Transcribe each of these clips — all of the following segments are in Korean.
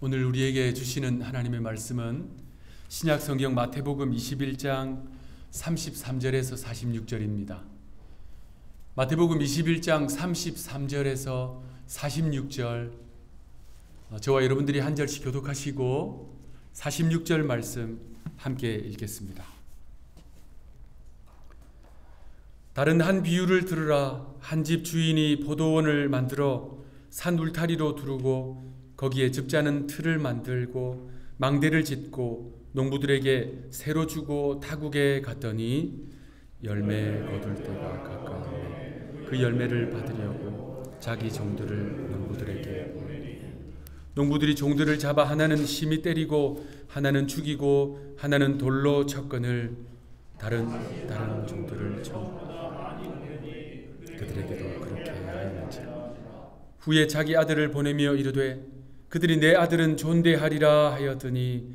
오늘 우리에게 주시는 하나님의 말씀은 신약 성경 마태복음 21장 33절에서 46절입니다. 마태복음 21장 33절에서 46절, 저와 여러분들이 한 절씩 교독하시고 46절 말씀 함께 읽겠습니다. 다른 한 비유를 들으라. 한 집 주인이 포도원을 만들어 산 울타리로 두르고 거기에 즙자는 틀을 만들고 망대를 짓고 농부들에게 새로 주고 타국에 갔더니 열매 거둘 때가 가까우니 그 열매를 받으려고 자기 종들을 농부들에게 보내니 농부들이 종들을 잡아 하나는 심히 때리고 하나는 죽이고 하나는 돌로 쳤거늘 다른 종들을 쳐 그들에게도 그렇게 하였는지 후에 자기 아들을 보내며 이르되 그들이 내 아들은 존대하리라 하였더니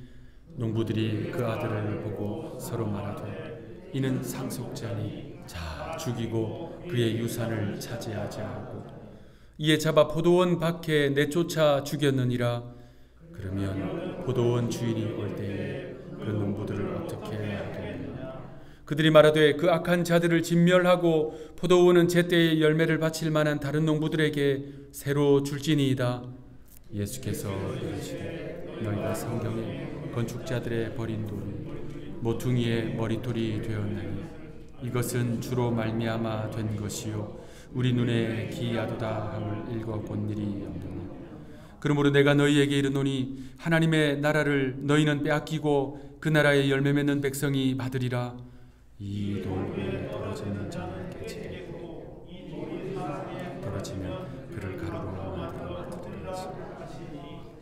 농부들이 그 아들을 보고 서로 말하되 이는 상속자니 자 죽이고 그의 유산을 차지하자 하고 이에 잡아 포도원 밖에 내쫓아 죽였느니라. 그러면 포도원 주인이 올 때에 그 농부들을 어떻게 하겠느냐. 그들이 말하되 그 악한 자들을 진멸하고 포도원은 제때에 열매를 바칠 만한 다른 농부들에게 새로 줄지니이다. 예수께서 이르시되 너희가 성경에 건축자들의 버린 돌이 모퉁이의 머릿돌이 되었나니 이것은 주로 말미암아 된 것이요 우리 눈에 기이하도다 함을 읽어본 일이 없느냐. 그러므로 내가 너희에게 이르노니 하나님의 나라를 너희는 빼앗기고 그 나라의 열매 맺는 백성이 받으리라. 이 돌 위에 떨어지는 자는 깨지게 떨어지면 그를 가루로 만들어 터뜨리지.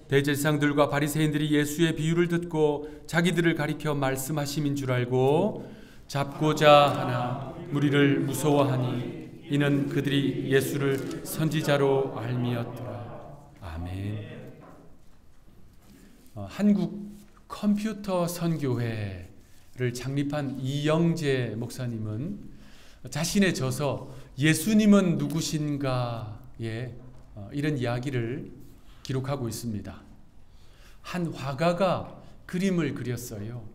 대제사장들과 바리새인들이 예수의 비유를 듣고 자기들을 가리켜 말씀하심인 줄 알고 잡고자 하나 무리를 무서워하니 이는 그들이 예수를 선지자로 알미었더라. 아멘. 한국 컴퓨터 선교회를 창립한 이영재 목사님은 자신의 저서 예수님은 누구신가에 이런 이야기를 기록하고 있습니다. 한 화가가 그림을 그렸어요.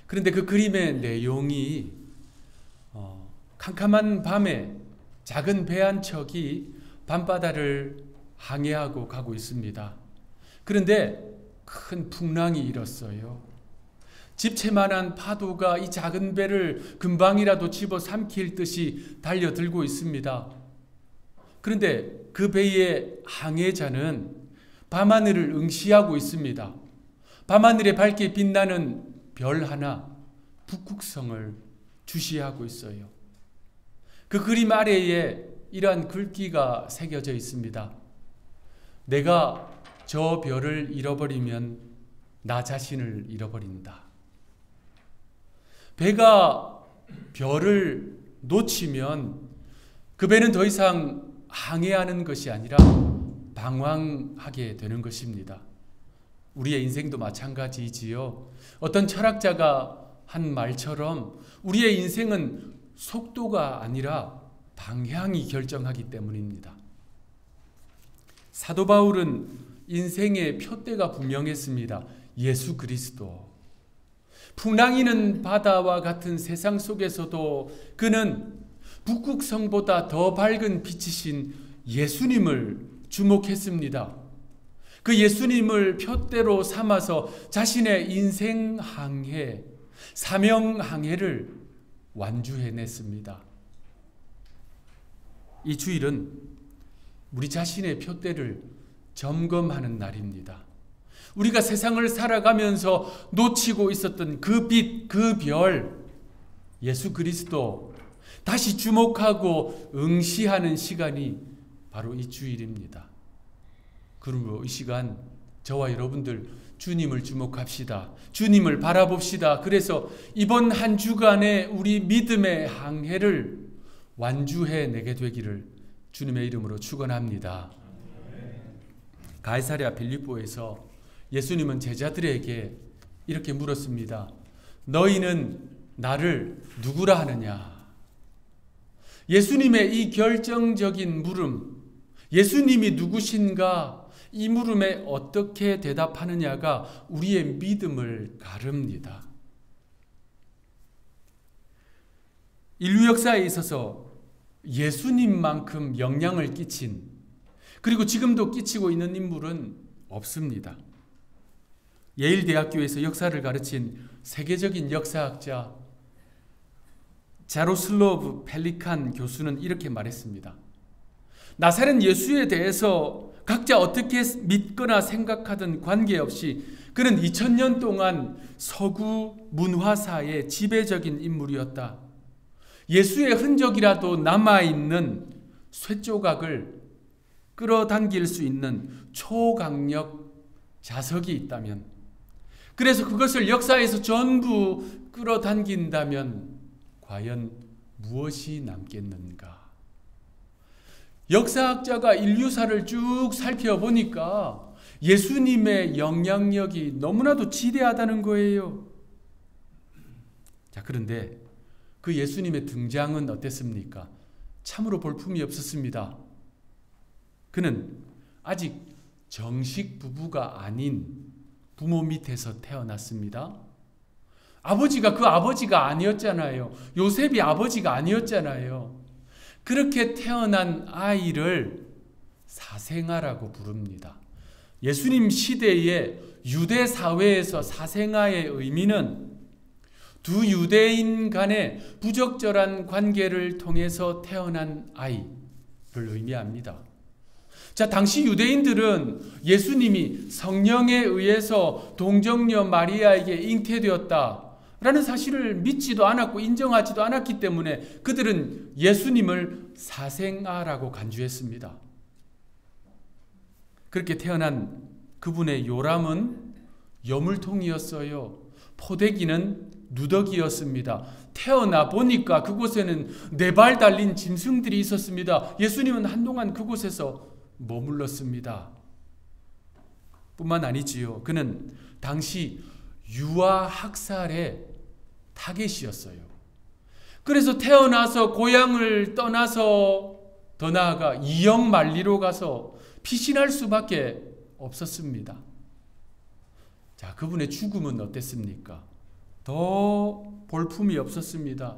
그런데 그 그림의 내용이 캄캄한 밤에 작은 배 한 척이 밤바다를 항해하고 가고 있습니다. 그런데 큰 풍랑이 일었어요. 집채만한 파도가 이 작은 배를 금방이라도 집어삼킬 듯이 달려들고 있습니다. 그런데 그 배의 항해자는 밤하늘을 응시하고 있습니다. 밤하늘에 밝게 빛나는 별 하나, 북극성을 주시하고 있어요. 그 그림 아래에 이러한 글귀가 새겨져 있습니다. 내가 저 별을 잃어버리면 나 자신을 잃어버린다. 배가 별을 놓치면 그 배는 더 이상 항해하는 것이 아니라 방황하게 되는 것입니다. 우리의 인생도 마찬가지이지요. 어떤 철학자가 한 말처럼 우리의 인생은 속도가 아니라 방향이 결정하기 때문입니다. 사도 바울은 인생의 표대가 분명했습니다. 예수 그리스도. 풍랑이는 바다와 같은 세상 속에서도 그는 북극성보다 더 밝은 빛이신 예수님을 주목했습니다. 그 예수님을 표대로 삼아서 자신의 인생 항해, 사명 항해를 완주해냈습니다. 이 주일은 우리 자신의 표대를 점검하는 날입니다. 우리가 세상을 살아가면서 놓치고 있었던 그 빛, 그 별, 예수 그리스도 다시 주목하고 응시하는 시간이 바로 이 주일입니다. 그러므로 이 시간 저와 여러분들 주님을 주목합시다. 주님을 바라봅시다. 그래서 이번 한 주간의 우리 믿음의 항해를 완주해내게 되기를 주님의 이름으로 축원합니다. 가이사랴 빌립보에서 예수님은 제자들에게 이렇게 물었습니다. 너희는 나를 누구라 하느냐? 예수님의 이 결정적인 물음, 예수님이 누구신가? 이 물음에 어떻게 대답하느냐가 우리의 믿음을 가릅니다. 인류 역사에 있어서 예수님만큼 영향을 끼친, 그리고 지금도 끼치고 있는 인물은 없습니다. 예일대학교에서 역사를 가르친 세계적인 역사학자 자로슬로브 펠리칸 교수는 이렇게 말했습니다. 나사렛 예수에 대해서 각자 어떻게 믿거나 생각하든 관계없이 그는 2000년 동안 서구 문화사의 지배적인 인물이었다. 예수의 흔적이라도 남아있는 쇠조각을 끌어당길 수 있는 초강력 자석이 있다면, 그래서 그것을 역사에서 전부 끌어당긴다면 과연 무엇이 남겠는가? 역사학자가 인류사를 쭉 살펴보니까 예수님의 영향력이 너무나도 지대하다는 거예요. 자, 그런데 그 예수님의 등장은 어땠습니까? 참으로 볼품이 없었습니다. 그는 아직 정식 부부가 아닌 부모 밑에서 태어났습니다. 아버지가 그 아버지가 아니었잖아요. 요셉이 아버지가 아니었잖아요. 그렇게 태어난 아이를 사생아라고 부릅니다. 예수님 시대의 유대 사회에서 사생아의 의미는 두 유대인 간의 부적절한 관계를 통해서 태어난 아이를 의미합니다. 자, 당시 유대인들은 예수님이 성령에 의해서 동정녀 마리아에게 잉태되었다라는 사실을 믿지도 않았고 인정하지도 않았기 때문에 그들은 예수님을 사생아라고 간주했습니다. 그렇게 태어난 그분의 요람은 여물통이었어요. 포대기는 누더기였습니다. 태어나 보니까 그곳에는 4발 달린 짐승들이 있었습니다. 예수님은 한동안 그곳에서 머물렀습니다. 뿐만 아니지요. 그는 당시 유아 학살의 타겟이었어요. 그래서 태어나서 고향을 떠나서 더 나아가 이역만리로 가서 피신할 수밖에 없었습니다. 자, 그분의 죽음은 어땠습니까? 더 볼품이 없었습니다.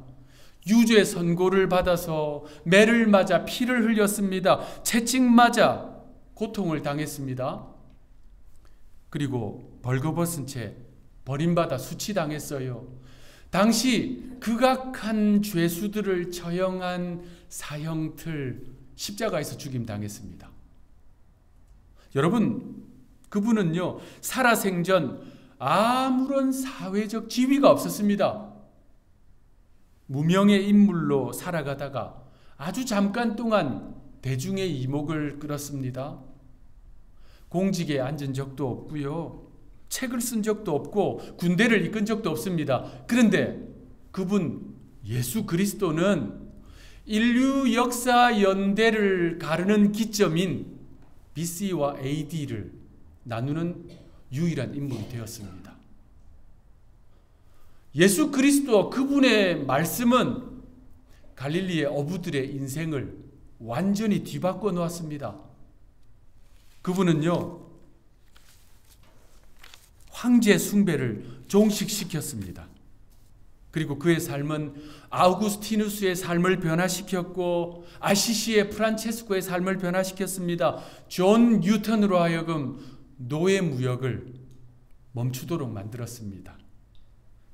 유죄 선고를 받아서 매를 맞아 피를 흘렸습니다. 채찍 맞아 고통을 당했습니다. 그리고 벌거벗은 채 버림받아 수치당했어요. 당시 극악한 죄수들을 처형한 사형틀 십자가에서 죽임당했습니다. 여러분, 그분은요, 살아생전 아무런 사회적 지위가 없었습니다. 무명의 인물로 살아가다가 아주 잠깐 동안 대중의 이목을 끌었습니다. 공직에 앉은 적도 없고요. 책을 쓴 적도 없고 군대를 이끈 적도 없습니다. 그런데 그분 예수 그리스도는 인류 역사 연대를 가르는 기점인 BC와 AD를 나누는 유일한 인물이 되었습니다. 예수 그리스도 그분의 말씀은 갈릴리의 어부들의 인생을 완전히 뒤바꿔 놓았습니다. 그분은요, 황제 숭배를 종식시켰습니다. 그리고 그의 삶은 아우구스티누스의 삶을 변화시켰고 아시시의 프란체스코의 삶을 변화시켰습니다. 존 뉴턴으로 하여금 노예 무역을 멈추도록 만들었습니다.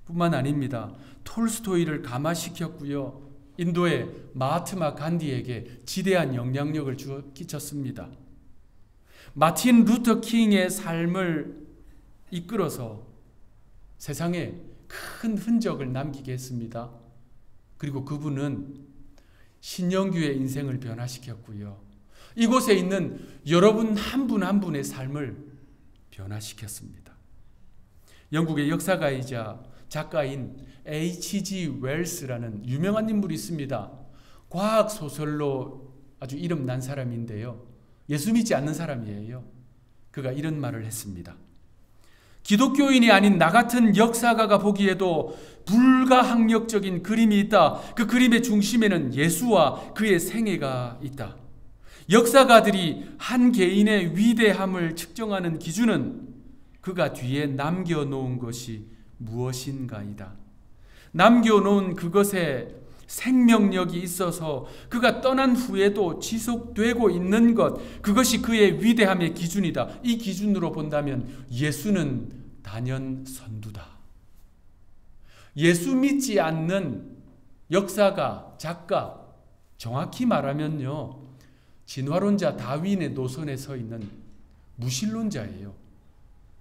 뿐만 아닙니다. 톨스토이를 감화시켰고요. 인도의 마하트마 간디에게 지대한 영향력을 끼쳤습니다. 마틴 루터 킹의 삶을 이끌어서 세상에 큰 흔적을 남기게 했습니다. 그리고 그분은 신영규의 인생을 변화시켰고요. 이곳에 있는 여러분 한 분 한 분의 삶을 변화시켰습니다. 영국의 역사가이자 작가인 H.G. 웰스라는 유명한 인물이 있습니다. 과학 소설로 아주 이름 난 사람인데요. 예수 믿지 않는 사람이에요. 그가 이런 말을 했습니다. 기독교인이 아닌 나 같은 역사가가 보기에도 불가항력적인 그림이 있다. 그 그림의 중심에는 예수와 그의 생애가 있다. 역사가들이 한 개인의 위대함을 측정하는 기준은 그가 뒤에 남겨놓은 것이 무엇인가이다. 남겨놓은 그것에 생명력이 있어서 그가 떠난 후에도 지속되고 있는 것, 그것이 그의 위대함의 기준이다. 이 기준으로 본다면 예수는 단연 선두다. 예수 믿지 않는 역사가, 작가, 정확히 말하면요, 진화론자 다윈의 노선에 서 있는 무신론자예요.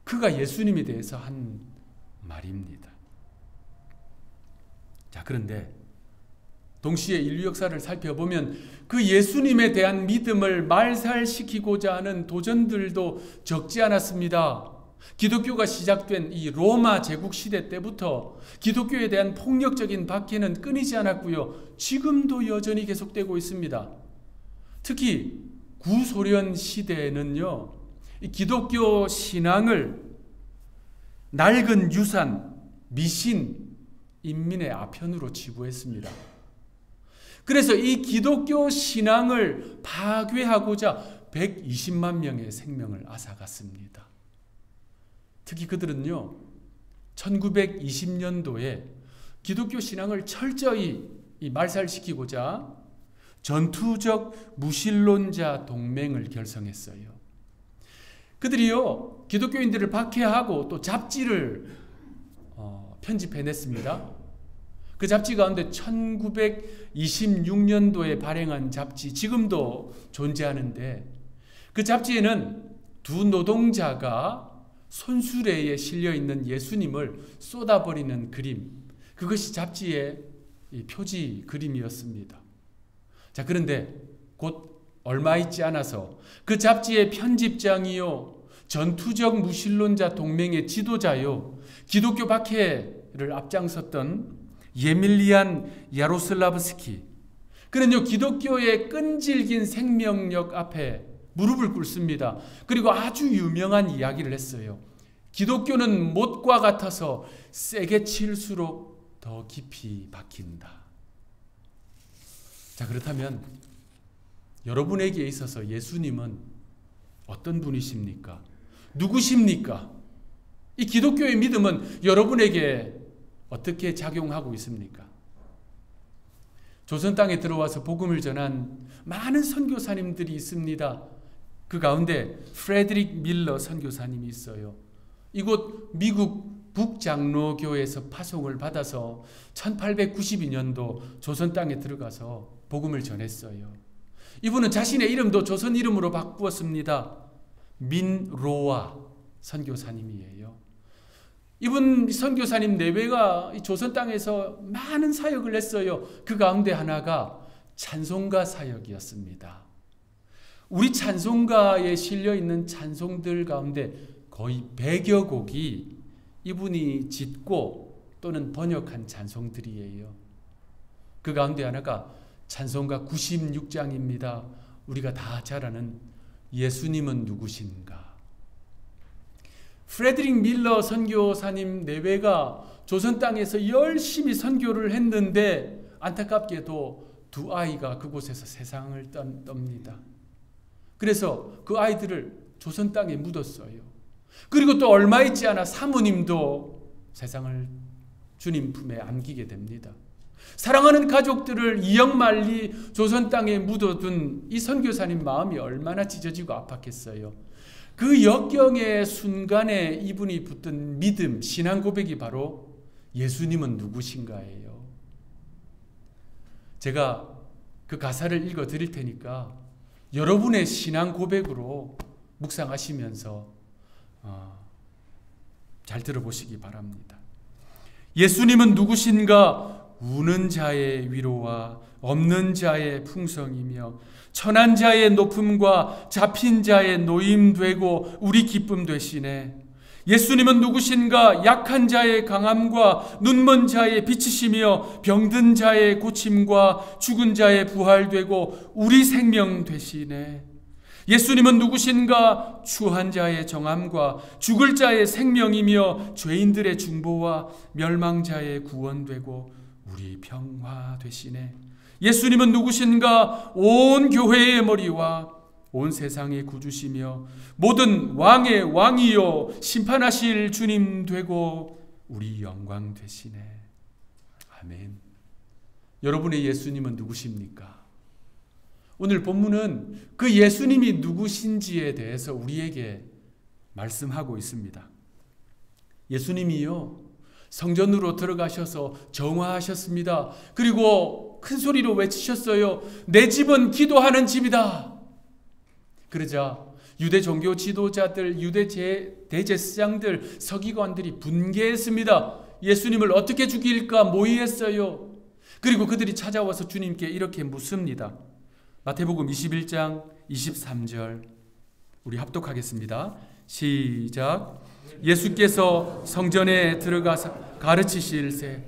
그가 예수님에 대해서 한 말입니다. 자, 그런데 동시에 인류 역사를 살펴보면 그 예수님에 대한 믿음을 말살시키고자 하는 도전들도 적지 않았습니다. 기독교가 시작된 이 로마 제국 시대 때부터 기독교에 대한 폭력적인 박해는 끊이지 않았고요. 지금도 여전히 계속되고 있습니다. 특히 구소련 시대에는요, 이 기독교 신앙을 낡은 유산, 미신, 인민의 아편으로 치부했습니다. 그래서 이 기독교 신앙을 파괴하고자 120만 명의 생명을 앗아갔습니다. 특히 그들은요, 1920년도에 기독교 신앙을 철저히 말살시키고자 전투적 무신론자 동맹을 결성했어요. 그들이요, 기독교인들을 박해하고 또 잡지를 편집해냈습니다. 그 잡지 가운데 1926년도에 발행한 잡지, 지금도 존재하는데, 그 잡지에는 두 노동자가 손수레에 실려있는 예수님을 쏟아버리는 그림, 그것이 잡지의 표지 그림이었습니다. 자, 그런데 곧 얼마 있지 않아서 그 잡지의 편집장이요, 전투적 무신론자 동맹의 지도자요, 기독교 박해를 앞장섰던 예밀리안 야로슬라브스키, 그는요, 기독교의 끈질긴 생명력 앞에 무릎을 꿇습니다. 그리고 아주 유명한 이야기를 했어요. 기독교는 못과 같아서 세게 칠수록 더 깊이 박힌다. 자, 그렇다면 여러분에게 있어서 예수님은 어떤 분이십니까? 누구십니까? 이 기독교의 믿음은 여러분에게 어떻게 작용하고 있습니까? 조선 땅에 들어와서 복음을 전한 많은 선교사님들이 있습니다. 그 가운데 프레드릭 밀러 선교사님이 있어요. 이곳 미국 북장로교에서 파송을 받아서 1892년도 조선 땅에 들어가서 복음을 전했어요. 이분은 자신의 이름도 조선 이름으로 바꾸었습니다. 민로아 선교사님이에요. 이분 선교사님 내외가 조선 땅에서 많은 사역을 했어요. 그 가운데 하나가 찬송가 사역이었습니다. 우리 찬송가에 실려있는 찬송들 가운데 거의 100여 곡이 이분이 짓고 또는 번역한 찬송들이에요. 그 가운데 하나가 찬송가 96장입니다. 우리가 다 잘 아는 예수님은 누구신가. 프레드릭 밀러 선교사님 내외가 조선 땅에서 열심히 선교를 했는데 안타깝게도 두 아이가 그곳에서 세상을 떱니다. 그래서 그 아이들을 조선 땅에 묻었어요. 그리고 또 얼마 있지 않아 사모님도 세상을 주님 품에 안기게 됩니다. 사랑하는 가족들을 이역만리 조선 땅에 묻어둔 이 선교사님 마음이 얼마나 찢어지고 아팠겠어요. 그 역경의 순간에 이분이 붙든 믿음, 신앙 고백이 바로 예수님은 누구신가예요. 제가 그 가사를 읽어 드릴 테니까 여러분의 신앙 고백으로 묵상하시면서 잘 들어보시기 바랍니다. 예수님은 누구신가? 우는 자의 위로와 없는 자의 풍성이며 천한 자의 높음과 잡힌 자의 노임되고 우리 기쁨 되시네. 예수님은 누구신가? 약한 자의 강함과 눈먼 자의 빛이시며 병든 자의 고침과 죽은 자의 부활되고 우리 생명 되시네. 예수님은 누구신가? 추한 자의 정함과 죽을 자의 생명이며 죄인들의 중보와 멸망자의 구원되고 우리 평화 되시네. 예수님은 누구신가? 온 교회의 머리와 온 세상의 구주시며 모든 왕의 왕이요 심판하실 주님 되고 우리 영광 되시네. 아멘. 여러분의 예수님은 누구십니까? 오늘 본문은 그 예수님이 누구신지에 대해서 우리에게 말씀하고 있습니다. 예수님이요, 성전으로 들어가셔서 정화하셨습니다. 그리고 큰 소리로 외치셨어요. 내 집은 기도하는 집이다. 그러자 유대 종교 지도자들, 유대 대제사장들, 서기관들이 분개했습니다. 예수님을 어떻게 죽일까 모의했어요. 그리고 그들이 찾아와서 주님께 이렇게 묻습니다. 마태복음 21장 23절 우리 합독하겠습니다. 시작. 예수께서 성전에 들어가서 가르치실새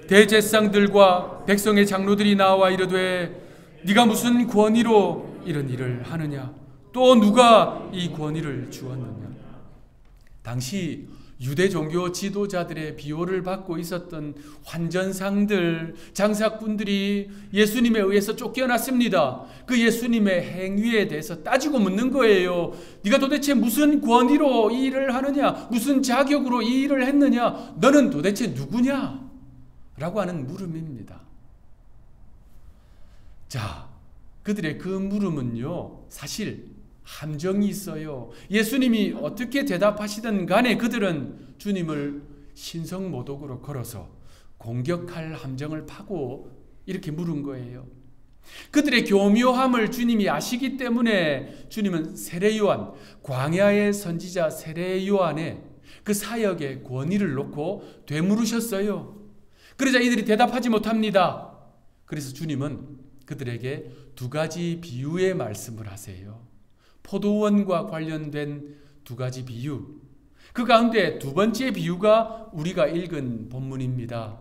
대제사장들과 백성의 장로들이 나와 이르되 네가 무슨 권위로 이런 일을 하느냐? 또 누가 이 권위를 주었느냐? 당시 유대 종교 지도자들의 비호를 받고 있었던 환전상들, 장사꾼들이 예수님에 의해서 쫓겨났습니다. 그 예수님의 행위에 대해서 따지고 묻는 거예요. 네가 도대체 무슨 권위로 이 일을 하느냐? 무슨 자격으로 이 일을 했느냐? 너는 도대체 누구냐? 라고 하는 물음입니다. 자, 그들의 그 물음은요, 사실 함정이 있어요. 예수님이 어떻게 대답하시든 간에 그들은 주님을 신성모독으로 걸어서 공격할 함정을 파고 이렇게 물은 거예요. 그들의 교묘함을 주님이 아시기 때문에 주님은 세례요한, 광야의 선지자 세례요한의 그 사역의 권위를 놓고 되물으셨어요. 그러자 이들이 대답하지 못합니다. 그래서 주님은 그들에게 두 가지 비유의 말씀을 하세요. 포도원과 관련된 두 가지 비유. 그 가운데 두 번째 비유가 우리가 읽은 본문입니다.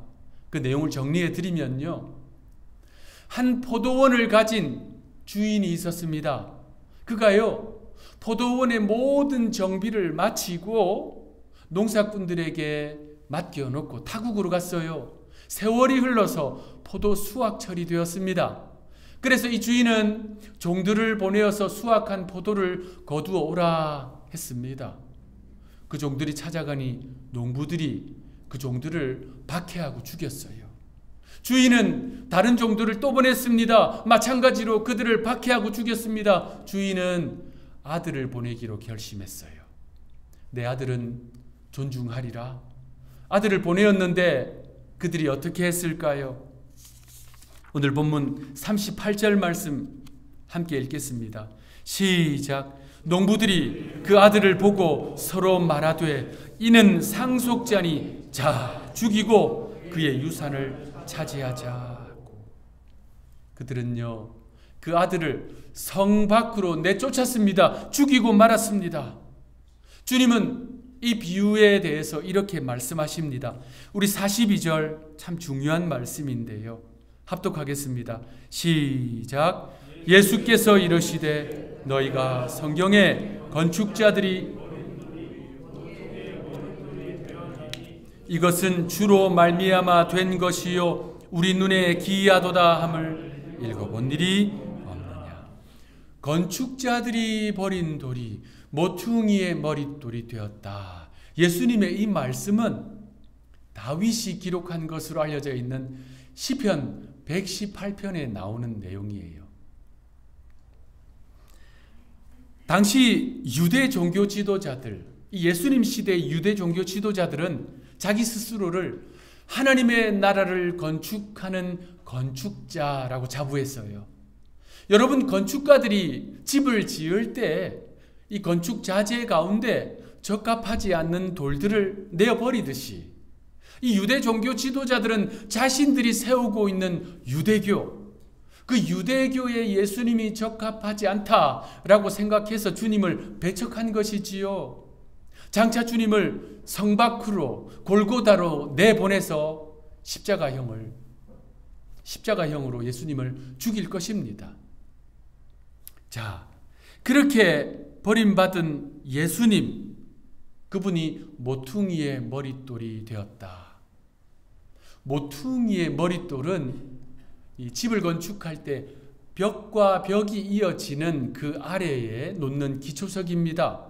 그 내용을 정리해 드리면요. 한 포도원을 가진 주인이 있었습니다. 그가요, 포도원의 모든 정비를 마치고 농사꾼들에게 맡겨놓고 타국으로 갔어요. 세월이 흘러서 포도 수확철이 되었습니다. 그래서 이 주인은 종들을 보내어서 수확한 포도를 거두어 오라 했습니다. 그 종들이 찾아가니 농부들이 그 종들을 박해하고 죽였어요. 주인은 다른 종들을 또 보냈습니다. 마찬가지로 그들을 박해하고 죽였습니다. 주인은 아들을 보내기로 결심했어요. 내 아들은 존중하리라. 아들을 보내었는데 그들이 어떻게 했을까요? 오늘 본문 38절 말씀 함께 읽겠습니다. 시작. 농부들이 그 아들을 보고 서로 말하되 이는 상속자니 자 죽이고 그의 유산을 차지하자고. 그들은요, 그 아들을 성 밖으로 내쫓았습니다. 죽이고 말았습니다. 주님은 이 비유에 대해서 이렇게 말씀하십니다. 우리 42절 참 중요한 말씀인데요. 합독하겠습니다. 시작. 예수께서 이르시되 너희가 성경에 건축자들이 이것은 주로 말미암아 된 것이요 우리 눈에 기이하도다 함을 읽어본 일이 없느냐. 건축자들이 버린 돌이 모퉁이의 머릿돌이 되었다. 예수님의 이 말씀은 다윗이 기록한 것으로 알려져 있는 시편 118편에 나오는 내용이에요. 당시 유대 종교 지도자들, 예수님 시대의 유대 종교 지도자들은 자기 스스로를 하나님의 나라를 건축하는 건축자라고 자부했어요. 여러분, 건축가들이 집을 지을 때 이 건축 자재 가운데 적합하지 않는 돌들을 내어버리듯이 이 유대 종교 지도자들은 자신들이 세우고 있는 유대교, 그 유대교에 예수님이 적합하지 않다라고 생각해서 주님을 배척한 것이지요. 장차 주님을 성 밖으로 골고다로 내보내서 십자가형으로 예수님을 죽일 것입니다. 자, 그렇게 버림받은 예수님, 그분이 모퉁이의 머릿돌이 되었다. 모퉁이의 머릿돌은 이 집을 건축할 때 벽과 벽이 이어지는 그 아래에 놓는 기초석입니다.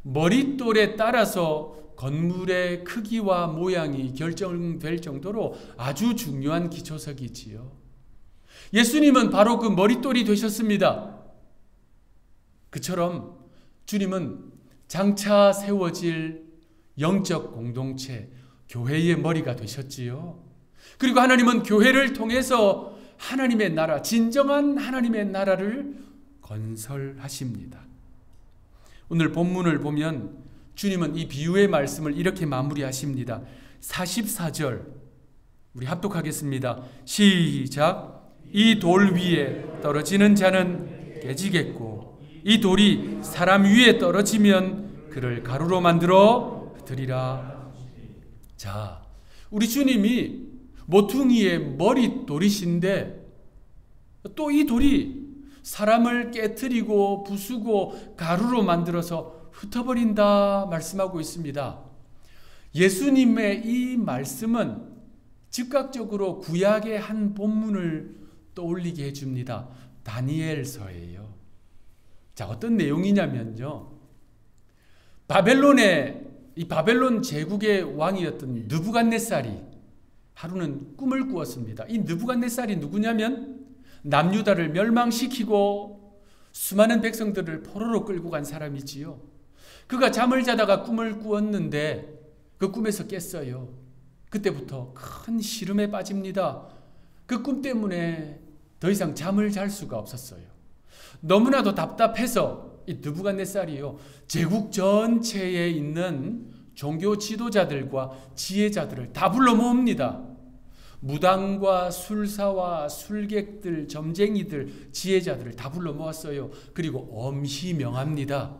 머릿돌에 따라서 건물의 크기와 모양이 결정될 정도로 아주 중요한 기초석이지요. 예수님은 바로 그 머릿돌이 되셨습니다. 그처럼 주님은 장차 세워질 영적 공동체, 교회의 머리가 되셨지요. 그리고 하나님은 교회를 통해서 하나님의 나라, 진정한 하나님의 나라를 건설하십니다. 오늘 본문을 보면 주님은 이 비유의 말씀을 이렇게 마무리하십니다. 44절 우리 합독하겠습니다. 시작. 이 돌 위에 떨어지는 자는 깨지겠고 이 돌이 사람 위에 떨어지면 그를 가루로 만들어 흩으리라. 자, 우리 주님이 모퉁이의 머릿돌이신데 또 이 돌이 사람을 깨트리고 부수고 가루로 만들어서 흩어버린다 말씀하고 있습니다. 예수님의 이 말씀은 즉각적으로 구약의 한 본문을 떠올리게 해줍니다. 다니엘서예요. 자, 어떤 내용이냐면요. 이 바벨론 제국의 왕이었던 느부갓네살이 하루는 꿈을 꾸었습니다. 이 느부갓네살이 누구냐면 남유다를 멸망시키고 수많은 백성들을 포로로 끌고 간 사람이지요. 그가 잠을 자다가 꿈을 꾸었는데 그 꿈에서 깼어요. 그때부터 큰 시름에 빠집니다. 그 꿈 때문에 더 이상 잠을 잘 수가 없었어요. 너무나도 답답해서 이 느부갓네살이요, 제국 전체에 있는 종교 지도자들과 지혜자들을 다 불러 모읍니다. 무당과 술사와 술객들, 점쟁이들, 지혜자들을 다 불러 모았어요. 그리고 엄시 명합니다.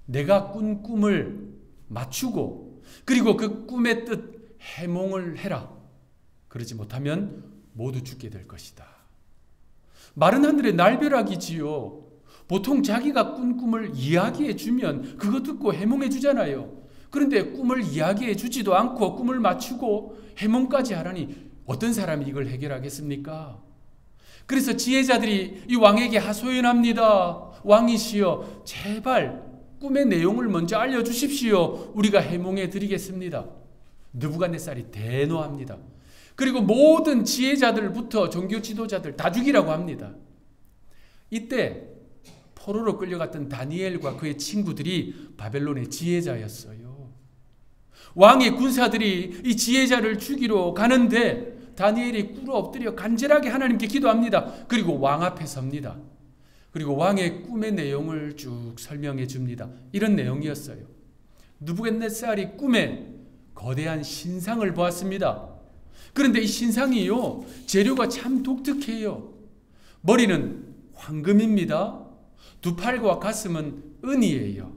내가 꾼 꿈을 맞추고 그리고 그 꿈의 뜻 해몽을 해라. 그러지 못하면 모두 죽게 될 것이다. 마른 하늘의 날벼락이지요. 보통 자기가 꾼 꿈을 이야기해 주면 그거 듣고 해몽해 주잖아요. 그런데 꿈을 이야기해 주지도 않고 꿈을 맞추고 해몽까지 하라니 어떤 사람이 이걸 해결하겠습니까? 그래서 지혜자들이 이 왕에게 하소연합니다. 왕이시여, 제발 꿈의 내용을 먼저 알려주십시오. 우리가 해몽해 드리겠습니다. 느부갓네살이 대노합니다. 그리고 모든 지혜자들부터 종교 지도자들 다 죽이라고 합니다. 이때 포로로 끌려갔던 다니엘과 그의 친구들이 바벨론의 지혜자였어요. 왕의 군사들이 이 지혜자를 죽이러 가는데 다니엘이 꿇어 엎드려 간절하게 하나님께 기도합니다. 그리고 왕 앞에 섭니다. 그리고 왕의 꿈의 내용을 쭉 설명해 줍니다. 이런 내용이었어요. 느부갓네살이 꿈에 거대한 신상을 보았습니다. 그런데 이 신상이요, 재료가 참 독특해요. 머리는 황금입니다. 두 팔과 가슴은 은이에요.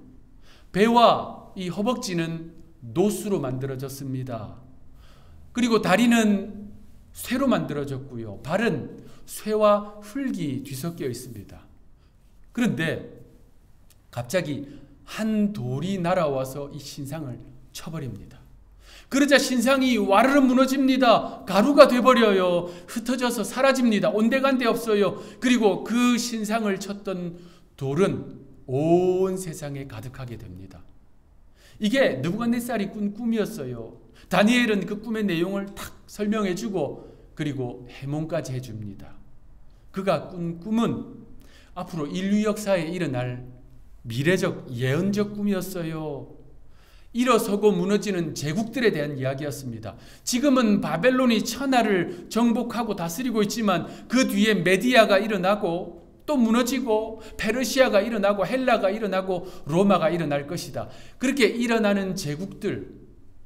배와 이 허벅지는 노수로 만들어졌습니다. 그리고 다리는 쇠로 만들어졌고요. 발은 쇠와 흙이 뒤섞여 있습니다. 그런데 갑자기 한 돌이 날아와서 이 신상을 쳐버립니다. 그러자 신상이 와르르 무너집니다. 가루가 돼버려요. 흩어져서 사라집니다. 온데간데 없어요. 그리고 그 신상을 쳤던 돌은 온 세상에 가득하게 됩니다. 이게 느부갓네살이 꾼 꿈이었어요. 다니엘은 그 꿈의 내용을 탁 설명해주고 그리고 해몽까지 해줍니다. 그가 꾼 꿈은 앞으로 인류 역사에 일어날 미래적 예언적 꿈이었어요. 일어서고 무너지는 제국들에 대한 이야기였습니다. 지금은 바벨론이 천하를 정복하고 다스리고 있지만 그 뒤에 메디아가 일어나고 또 무너지고 페르시아가 일어나고 헬라가 일어나고 로마가 일어날 것이다. 그렇게 일어나는 제국들,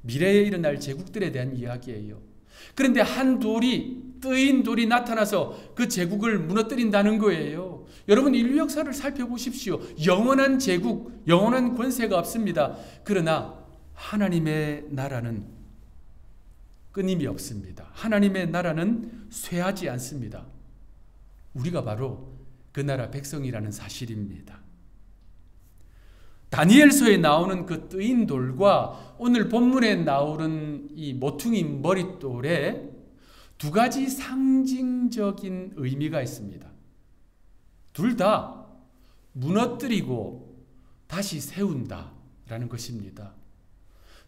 미래에 일어날 제국들에 대한 이야기예요. 그런데 한 돌이, 뜨인 돌이 나타나서 그 제국을 무너뜨린다는 거예요. 여러분, 인류 역사를 살펴보십시오. 영원한 제국, 영원한 권세가 없습니다. 그러나 하나님의 나라는 끊임이 없습니다. 하나님의 나라는 쇠하지 않습니다. 우리가 바로 그 나라 백성이라는 사실입니다. 다니엘서에 나오는 그 뜨인 돌과 오늘 본문에 나오는 이 모퉁이 머릿돌에 두 가지 상징적인 의미가 있습니다. 둘 다 무너뜨리고 다시 세운다라는 것입니다.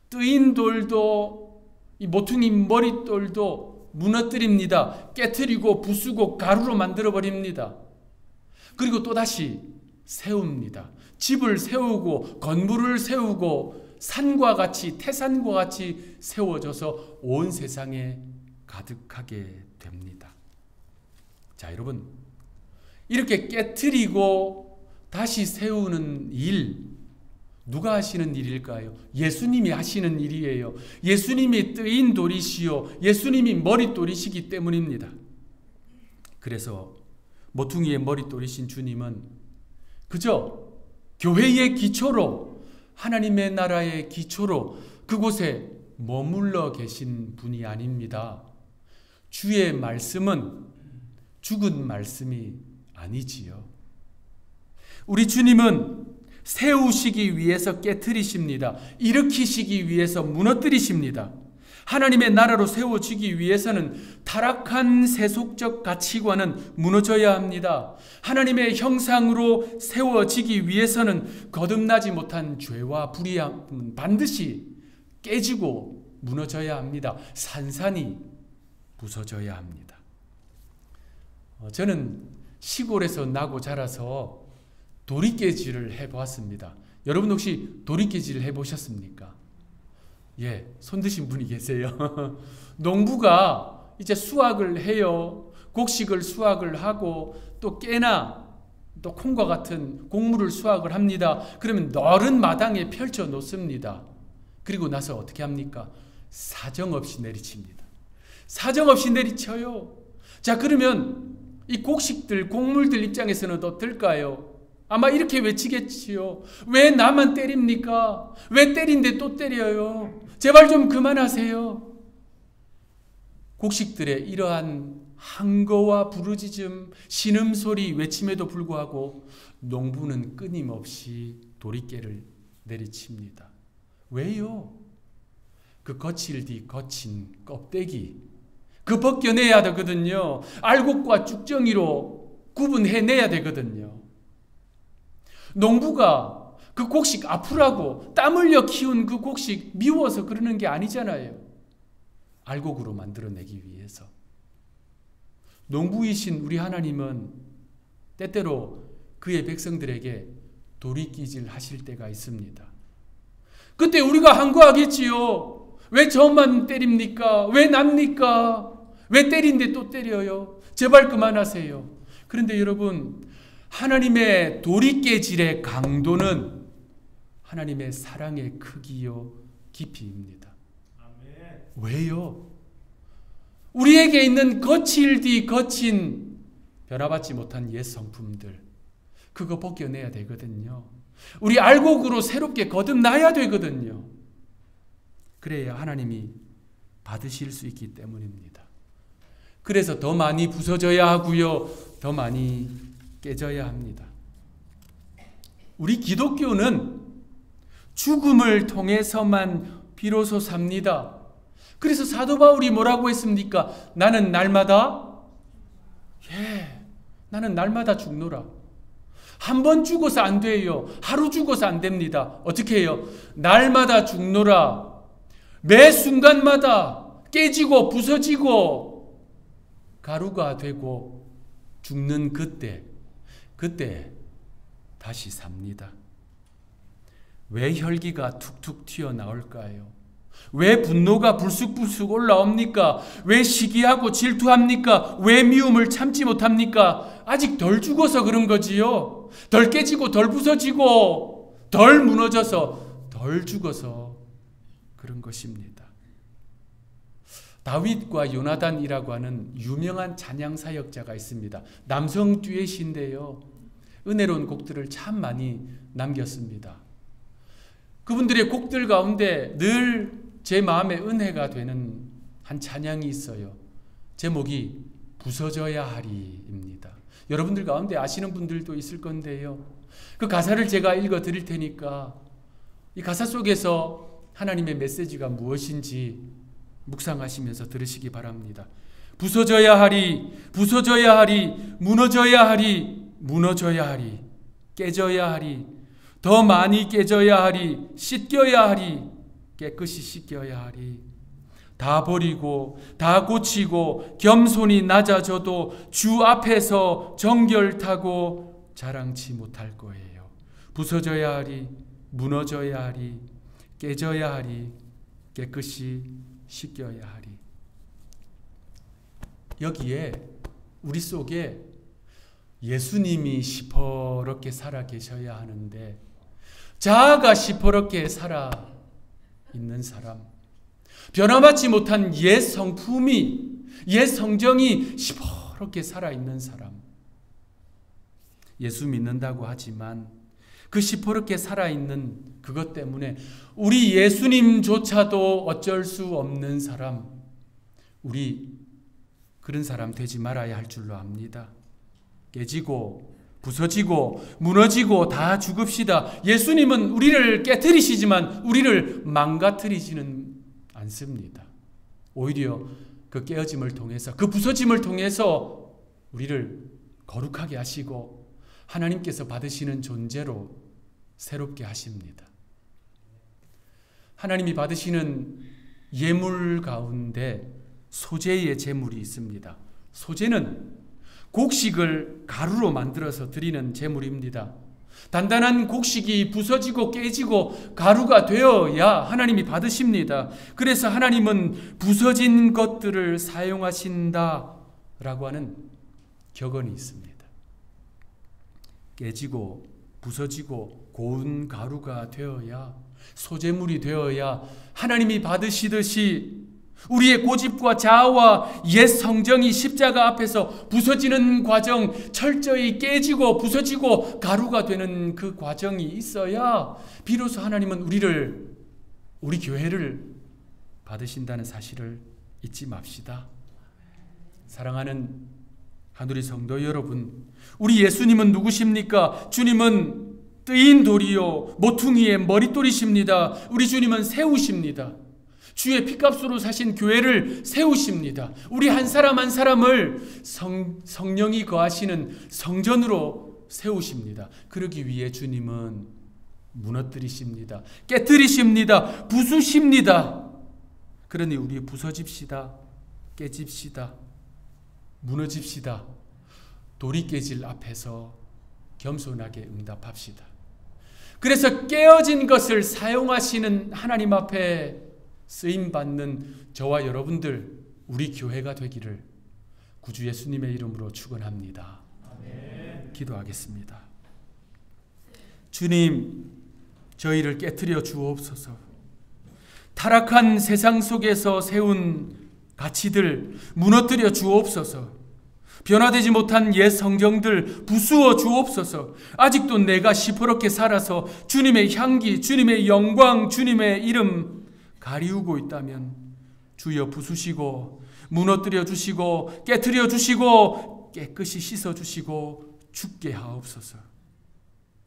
뜨인 돌도 이 모퉁이 머릿돌도 무너뜨립니다. 깨트리고 부수고 가루로 만들어버립니다. 그리고 또다시 세웁니다. 집을 세우고 건물을 세우고 산과 같이 태산과 같이 세워져서 온 세상에 가득하게 됩니다. 자, 여러분, 이렇게 깨트리고 다시 세우는 일, 누가 하시는 일일까요? 예수님이 하시는 일이에요. 예수님이 뜨인 돌이시요 예수님이 머릿돌이시기 때문입니다. 그래서 모퉁이의 머릿돌이신 주님은 그저 교회의 기초로, 하나님의 나라의 기초로 그곳에 머물러 계신 분이 아닙니다. 주의 말씀은 죽은 말씀이 아니지요. 우리 주님은 세우시기 위해서 깨트리십니다. 일으키시기 위해서 무너뜨리십니다. 하나님의 나라로 세워지기 위해서는 타락한 세속적 가치관은 무너져야 합니다. 하나님의 형상으로 세워지기 위해서는 거듭나지 못한 죄와 불의함은 반드시 깨지고 무너져야 합니다. 산산이 부서져야 합니다. 저는 시골에서 나고 자라서 도리깨질을 해보았습니다. 여러분 혹시 도리깨질을 해보셨습니까? 예, 손 드신 분이 계세요. 농부가 이제 수확을 해요. 곡식을 수확을 하고 또 깨나 또 콩과 같은 곡물을 수확을 합니다. 그러면 넓은 마당에 펼쳐 놓습니다. 그리고 나서 어떻게 합니까? 사정없이 내리칩니다. 사정없이 내리쳐요. 자, 그러면 이 곡식들, 곡물들 입장에서는 어떨까요? 아마 이렇게 외치겠지요. 왜 나만 때립니까? 왜 때린데 또 때려요? 제발 좀 그만하세요. 곡식들의 이러한 항거와 부르짖음, 신음소리, 외침에도 불구하고 농부는 끊임없이 도리깨를 내리칩니다. 왜요? 그 거칠디 거친 껍데기, 그 벗겨내야 되거든요. 알곡과 쭉정이로 구분해내야 되거든요. 농부가 그 곡식 아프라고 땀 흘려 키운 그 곡식 미워서 그러는 게 아니잖아요. 알곡으로 만들어내기 위해서. 농부이신 우리 하나님은 때때로 그의 백성들에게 도리끼질 하실 때가 있습니다. 그때 우리가 항거하겠지요. 왜 저만 때립니까? 왜 납니까? 왜 때린데 또 때려요? 제발 그만하세요. 그런데 여러분, 하나님의 도리깨질의 강도는 하나님의 사랑의 크기요 깊이입니다. 아멘. 왜요? 우리에게 있는 거칠디 거친 변화받지 못한 옛 성품들, 그거 벗겨내야 되거든요. 우리 알곡으로 새롭게 거듭나야 되거든요. 그래야 하나님이 받으실 수 있기 때문입니다. 그래서 더 많이 부서져야 하고요, 더 많이 깨져야 합니다. 우리 기독교는 죽음을 통해서만 비로소 삽니다. 그래서 사도 바울이 뭐라고 했습니까? 나는 날마다 나는 날마다 죽노라. 한 번 죽어서 안 돼요. 하루 죽어서 안 됩니다. 어떻게 해요? 날마다 죽노라. 매 순간마다 깨지고 부서지고 가루가 되고 죽는 그때 다시 삽니다. 왜 혈기가 툭툭 튀어나올까요? 왜 분노가 불쑥불쑥 올라옵니까? 왜 시기하고 질투합니까? 왜 미움을 참지 못합니까? 아직 덜 죽어서 그런 거지요. 덜 깨지고 덜 부서지고 덜 무너져서 덜 죽어서 그런 것입니다. 다윗과 요나단이라고 하는 유명한 찬양 사역자가 있습니다. 남성 듀엣인데요. 은혜로운 곡들을 참 많이 남겼습니다. 그분들의 곡들 가운데 늘 제 마음에 은혜가 되는 한 찬양이 있어요. 제목이 부서져야 하리입니다. 여러분들 가운데 아시는 분들도 있을 건데요. 그 가사를 제가 읽어 드릴 테니까 이 가사 속에서 하나님의 메시지가 무엇인지 묵상하시면서 들으시기 바랍니다. 부서져야 하리, 부서져야 하리, 무너져야 하리, 무너져야 하리, 깨져야 하리, 더 많이 깨져야 하리, 씻겨야 하리, 깨끗이 씻겨야 하리. 다 버리고 다 고치고 겸손히 낮아져도 주 앞에서 정결타고 자랑치 못할 거예요. 부서져야 하리, 무너져야 하리, 깨져야 하리, 깨끗이 씻겨야 하리. 여기에 우리 속에 예수님이 시퍼렇게 살아 계셔야 하는데 자아가 시퍼렇게 살아 있는 사람, 변화받지 못한 옛 성품이, 옛 성정이 시퍼렇게 살아있는 사람, 예수 믿는다고 하지만 그 시퍼렇게 살아있는 그것 때문에 우리 예수님조차도 어쩔 수 없는 사람, 우리 그런 사람 되지 말아야 할 줄로 압니다. 깨지고 부서지고 무너지고 다 죽읍시다. 예수님은 우리를 깨트리시지만 우리를 망가뜨리지는 않습니다. 오히려 그 깨어짐을 통해서, 그 부서짐을 통해서 우리를 거룩하게 하시고 하나님께서 받으시는 존재로 새롭게 하십니다. 하나님이 받으시는 예물 가운데 소재의 제물이 있습니다. 소재는 곡식을 가루로 만들어서 드리는 제물입니다. 단단한 곡식이 부서지고 깨지고 가루가 되어야 하나님이 받으십니다. 그래서 하나님은 부서진 것들을 사용하신다라고 하는 격언이 있습니다. 깨지고 부서지고 고운 가루가 되어야, 소재물이 되어야 하나님이 받으시듯이 우리의 고집과 자아와 옛 성정이 십자가 앞에서 부서지는 과정, 철저히 깨지고 부서지고 가루가 되는 그 과정이 있어야 비로소 하나님은 우리 교회를 받으신다는 사실을 잊지 맙시다. 사랑하는 하누리 성도 여러분, 우리 예수님은 누구십니까? 주님은 뜨인 돌이요 모퉁이의 머릿돌이십니다. 우리 주님은 세우십니다. 주의 피값으로 사신 교회를 세우십니다. 우리 한 사람 한 사람을 성령이 거하시는 성전으로 세우십니다. 그러기 위해 주님은 무너뜨리십니다. 깨뜨리십니다. 부수십니다. 그러니 우리 부서집시다. 깨집시다. 무너집시다. 돌이 깨질 앞에서 겸손하게 응답합시다. 그래서 깨어진 것을 사용하시는 하나님 앞에 쓰임받는 저와 여러분들, 우리 교회가 되기를 구주 예수님의 이름으로 축원합니다. 아멘. 기도하겠습니다. 주님, 저희를 깨트려 주옵소서. 타락한 세상 속에서 세운 가치들 무너뜨려 주옵소서. 변화되지 못한 옛 성경들 부수어 주옵소서. 아직도 내가 시퍼렇게 살아서 주님의 향기, 주님의 영광, 주님의 이름 가리우고 있다면 주여 부수시고 무너뜨려 주시고 깨트려 주시고 깨끗이 씻어 주시고 죽게 하옵소서.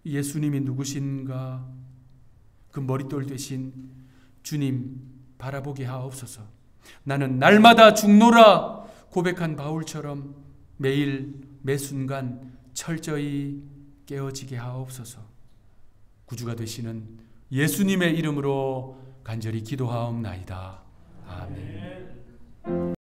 예수님이 누구신가? 그 머릿돌 되신 주님 바라보게 하옵소서. 나는 날마다 죽노라 고백한 바울처럼 매일 매 순간 철저히 깨어지게 하옵소서. 구주가 되시는 예수님의 이름으로 간절히 기도하옵나이다. 아멘.